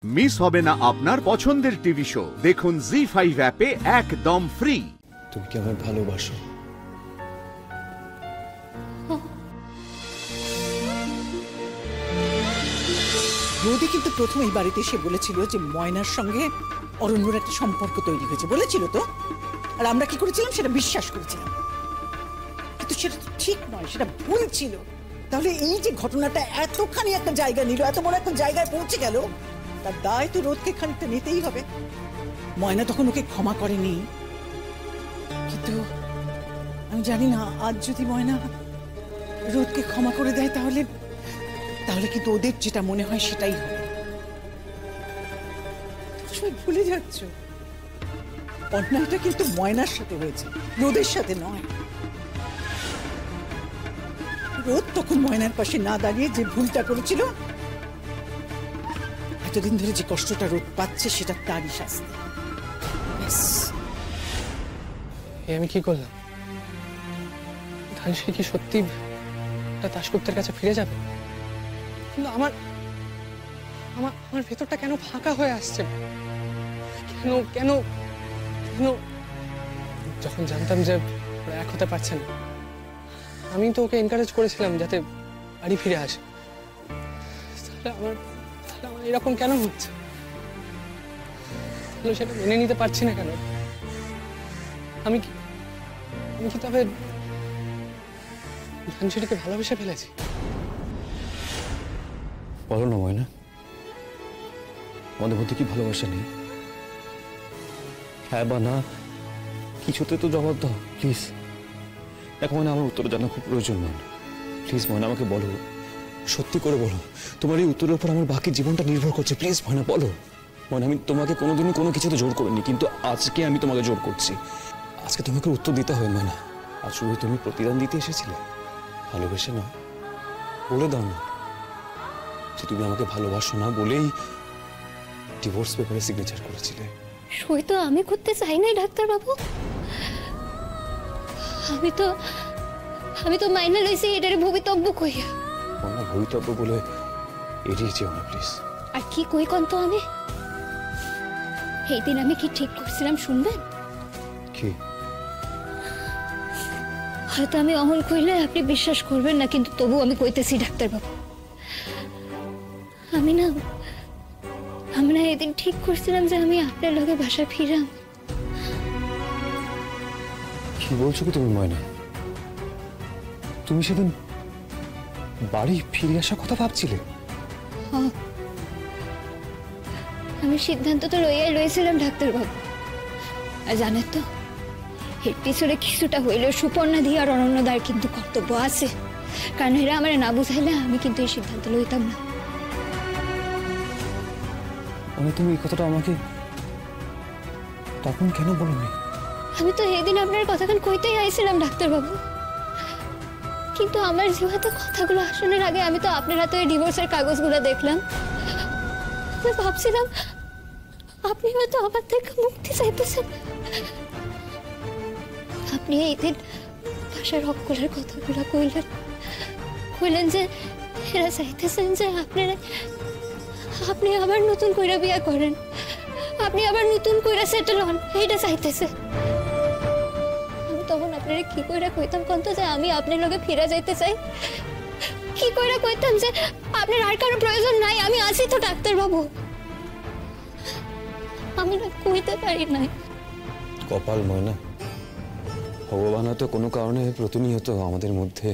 Miss হবে না আপনার পছন্দের টিভি শো। দেখুন জি5 অ্যাপে একদম ফ্রি। তুমি কি আমায় ভালোবাসো? রোদে কিন্তু প্রথম এই বাড়িতে এসে বলেছিল যে ময়নার সঙ্গে অরণ্যর একটা সম্পর্ক তৈরি হয়েছে, বলেছিল তো। আর আমরা কি করেছিলাম সেটা বিশ্বাস করেছিলাম, কিন্তু সেটা তো ঠিক নয়, সেটা ভুল ছিল। তাহলে এই যে ঘটনাটা এতখানি একটা জায়গা নিল, এত বড় একটা জায়গায় পৌঁছে গেল, তার দায় তো রোদকে খানিকটা নিতেই হবে। ময়না তখন ওকে ক্ষমা করেনি, কিন্তু আমি জানি না আজ যদি ময়না রোদকে ক্ষমা করে দেয় তাহলে তাহলে কিন্তু ওদের যেটা মনে হয় সেটাই হবে। সবাই ভুলে যাচ্ছ, অন্যায়টা কিন্তু ময়নার সাথে হয়েছে, রোদের সাথে নয়। রোদ তখন ময়নার পাশে না দাঁড়িয়ে যে ভুলটা করেছিল, এতদিন ধরে যে কষ্টটা রোদ পাচ্ছে সেটা তারই শাস্তি। আমি কি করলাম? ধানসী কি সত্যি দাশগুপ্তের কাছে ফিরে যাবে? কিন্তু আমার আমার আমার ভেতরটা কেন ফাঁকা হয়ে আসছে? কেন কেন কেন? যখন জানতাম যে ওরা এক হতে পারছে না, আমি তো ওকে এনকারেজ করেছিলাম যাতে বাড়ি ফিরে আসে। তাহলে আমার এরকম কেন হচ্ছে? সেটা মেনে নিতে পারছি না কেন? আমি কি তবে ধানসীকে ভালোবেসে ফেলেছি? বলো না ময়না, আমাদের মধ্যে কি ভালোবাসা নেই? হ্যাঁ বা না কিছুতে তো জবাব দাও প্লিজ। দেখো ময়না, আমার উত্তর জানা খুব প্রয়োজন। ময়না প্লিজ, ময়না আমাকে বলো, সত্যি করে বলো, তোমার এই উত্তরের উপর আমার বাকি জীবনটা নির্ভর করছে। প্লিজ ময়না বলো। ময়না, আমি তোমাকে কোনোদিনই কোনো কিছুতে জোর করিনি, কিন্তু আজকে আমি তোমাকে জোর করছি। আজকে তোমাকে উত্তর দিতে হবে ময়না। আজ শুধু তুমি প্রতিদান দিতে এসেছিলে, ভালোবেসে না। বলে দাও না যে তুমি আমাকে ভালোবাসো না বলেই ডিভোর্স পেপারে সিগনেচার করেছিলে। সই তো আমি করতে চাই নাই ডাক্তার বাবু। আমি তো মাইনে লইছি এটার ভবিতব্য কইয়া। মনে ভবিতব্য বলে এড়িয়ে যেও না প্লিজ। আর কি কই কোন তো আমি? এই দিন আমি কি ঠিক করছিলাম শুনবেন? কি? হয়তো আমি অমন কইলে আপনি বিশ্বাস করবেন না, কিন্তু তবু আমি কইতেছি ডাক্তার বাবু, আমি না এদিন ঠিক করছিলাম যে আমি আপনার লগে বাসায় ফিরাম। কি বলছো কি তুমি ময়না? তুমি সেদিন বাড়ি ফিরে আসার কথা ভাবছিলে? আমি সিদ্ধান্ত তো লইছিলাম ডাক্তার বাবু। আর জানেন তো, এর পিছনে কিছুটা হইলেও সুপর্ণা দিয়ে আর অনন্যদার কিন্তু কর্তব্য আছে, কারণ এরা আমার না বুঝাইলে আমি কিন্তু এই সিদ্ধান্ত লইতাম না। তুমি এই কথাটা আমাকে তখন কেন বলনি? আমি তো এই দিন আপনার কথাখান কইতেই আইছিলাম ডাক্তার বাবু, কিন্তু আমার জিহাতে কথাগুলো আসানোর আগে আমি তো আপনার হাতে ডিভোর্সের কাগজগুলো দেখলাম। আমি ভাবছিলাম আপনি হয়তো আমার থেকে মুক্তি চাইতেছেন। আপনি এই দিন ভাষার অক্ষরের কথাগুলো কইলেন যে এরা চাইতেছেন যে আপনি আবার নতুন কইরা বিয়ে করেন, আপনি আবার নতুন কইরা সেটেল হন, এইটা চাইতেছে। আমি তখন আপনারা কি কইরা কইতাম কোন তো যে আমি আপনার লগে ফিরে যাইতে চাই? কি কইরা কইতাম যে আপনার আর কারো প্রয়োজন নাই, আমি আছি তো ডাক্তার বাবু? আমি না কইতে পারি নাই। কপাল ময়না, ভগবান হয়তো কোনো কারণে প্রতিনিয়ত আমাদের মধ্যে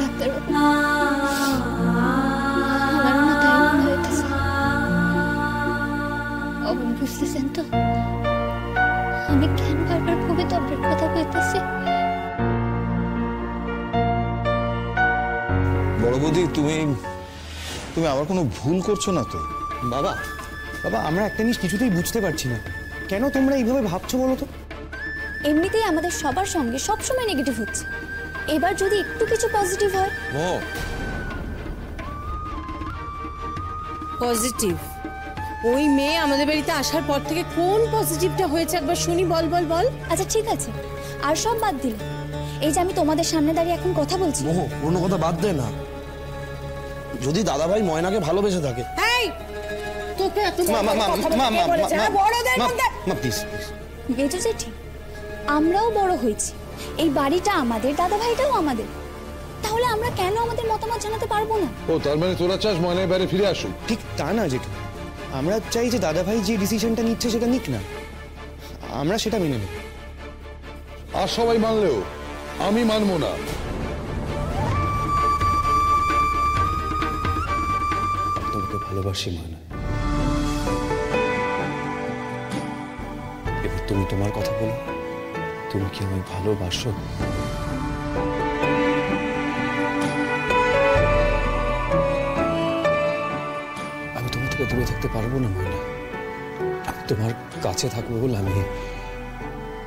ডাক্তার বাবু, আমার না তাই মনে হইতেছে। বুঝতেছেন তো আমি কেন বারবার ভবিতব্যের কথা কইতেছি? বড় বৌদি, তুমি আবার কোনো ভুল করছো না তো? বাবা আমরা একটা জিনিস কিছুতেই বুঝতে পারছি না, কেন তোমরা এইভাবে ভাবছো বলো তো? এমনিতেই আমাদের সবার সঙ্গে সবসময় নেগেটিভ হচ্ছে, এবার যদি একটু কিছু পজিটিভ হয়। পজিটিভ? ওই মেয়ে আমাদের বাড়িতে আসার পর থেকে কোন পজিটিভটা হয়েছে একবার শুনি, বল বল বল। আচ্ছা ঠিক আছে, আর সব বাদ দিলাম, এই যে আমি তোমাদের সামনে দাঁড়িয়ে এখন কথা বলছি। মোহ, পুরনো কথা বাদ দে না। যদি দাদাভাই ময়নাকে ভালোবেসে থাকে, এই তোকে এত মা মা মা মা মা বলেছে, হ্যাঁ, বড়দের মধ্যে মা প্লিজ প্লিজ। মেজো জেঠি, আমরাও বড় হয়েছি, এই বাড়িটা আমাদের, দাদা ভাইটাও আমাদের, তাহলে আমরা কেন আমাদের মতামত জানাতে পারবো না? ও তার মানে তোরা চাস ময়নার বাইরে ফিরে আসুক? ঠিক তা না জেঠু, আমরা চাই যে দাদাভাই যে ডিসিশনটা নিচ্ছে সেটা নিক না, আমরা সেটা মেনে নেব। আর সবাই মানলেও আমি মানবো না। তোমাকে ভালোবাসি ময়না। এবার তুমি তোমার কথা বলো, তুমি কি আমায় ভালোবাসো? আমি তোমার থেকে দূরে থাকতে পারবো না ময়না। আমি তোমার কাছে থাকবো বলে আমি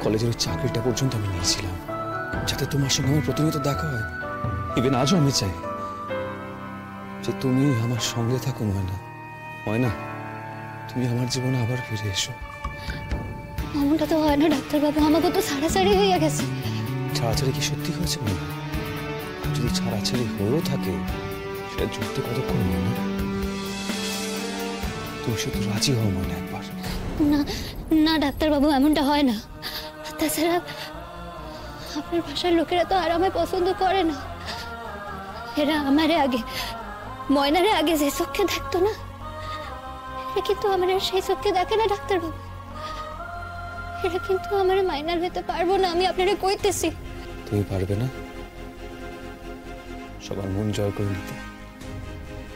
কলেজের ওই চাকরিটা পর্যন্ত আমি নিয়েছিলাম, যাতে তোমার সঙ্গে আমার প্রতিনিয়ত দেখা হয়। ইভেন আজও আমি চাই যে তুমি আমার সঙ্গে থাকো ময়না। ময়না, তুমি আমার জীবনে আবার ফিরে এসো। এমনটা তো হয় না ডাক্তারবাবু, আমাকে তো ছাড়াছাড়ি হয়ে গেছে। ছাড়াছাড়ি কি সত্যি হয়েছে ময়না? যদি ছাড়াছাড়ি হয়েও থাকে সেটা যুক্তি কতক্ষণ ময়না? তুমি শুধু রাজি হও ময়না একবার। না না ডাক্তারবাবু, এমনটা হয় না। তাছাড়া আপনার ভাষার লোকেরা তো আর আমায় পছন্দ করে না। এরা আমারে আগে, ময়নারে আগে যে চোখে দেখতো না, এরা কিন্তু আমার সেই চোখে দেখে না ডাক্তারবাবু। এরা কিন্তু আমার মাইনার হতে পারবো না, আমি আপনারা কইতেছি। তুমি পারবে না সবার মন জয় করে নিতে?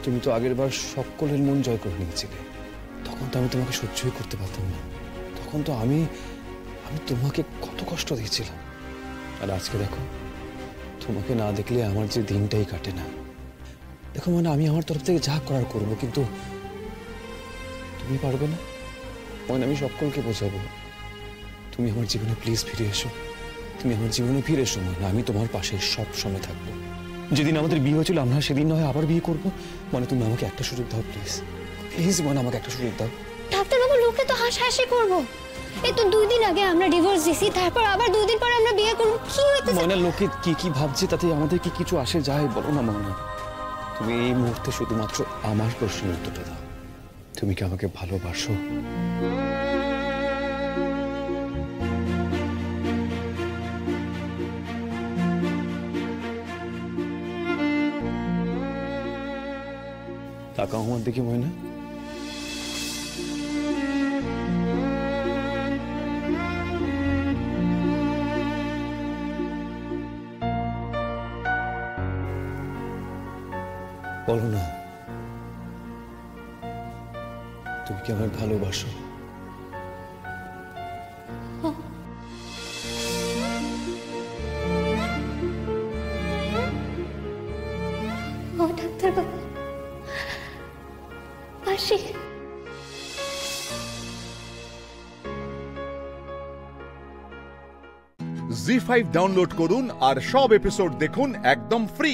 তুমি তো আগের বার সকলের মন জয় করে নিয়েছিলে। তখন তো আমি তোমাকে সহ্যই করতে পারতাম না। তখন তো আমি তোমাকে কত কষ্ট দিয়েছিলাম। আর আজকে দেখো, তোমাকে না দেখলে আমার যে দিনটাই কাটে না। দেখো মানে আমি আমার তরফ থেকে যা করার করবো, কিন্তু তুমি পারবে না। মানে আমি সকলকে বোঝাবো তুমি আমার জীবনে প্লিজ ফিরে এসো। তুমি আমার জীবনে ফিরে এসো মানে আমি তোমার পাশে সব সময় থাকবো। যেদিন আমাদের বিয়ে হয়েছিল আমরা সেদিন নয় আবার বিয়ে করবো। মানে তুমি আমাকে একটা সুযোগ দাও প্লিজ, প্লিজ মানে আমাকে একটা সুযোগ দাও। ডাক্তারবাবু, লোকে তো হাসাহাসি করবো। এই তো 2 দিন আগে আমরা ডিভোর্স দিছি, তারপর আবার 2 দিন পর আমরা বিয়ে করবো। কি হইতেছে? ময়না, লোকে কি কি ভাবছে তাতে আমাদের কি কিছু আসে যায় বলো না ময়না। তুমি এই মুহূর্তে শুধুমাত্র আমার প্রশ্নের উত্তরটা দাও। তুমি কি আমাকে ভালোবাসো? তাকাও আমার দিকে ময়না। বলো না, তুমি কি আমায় ভালোবাসো? ও ডাক্তারবাবু, আসি। জি5 ডাউনলোড করুন আর সব এপিসোড দেখুন একদম ফ্রি।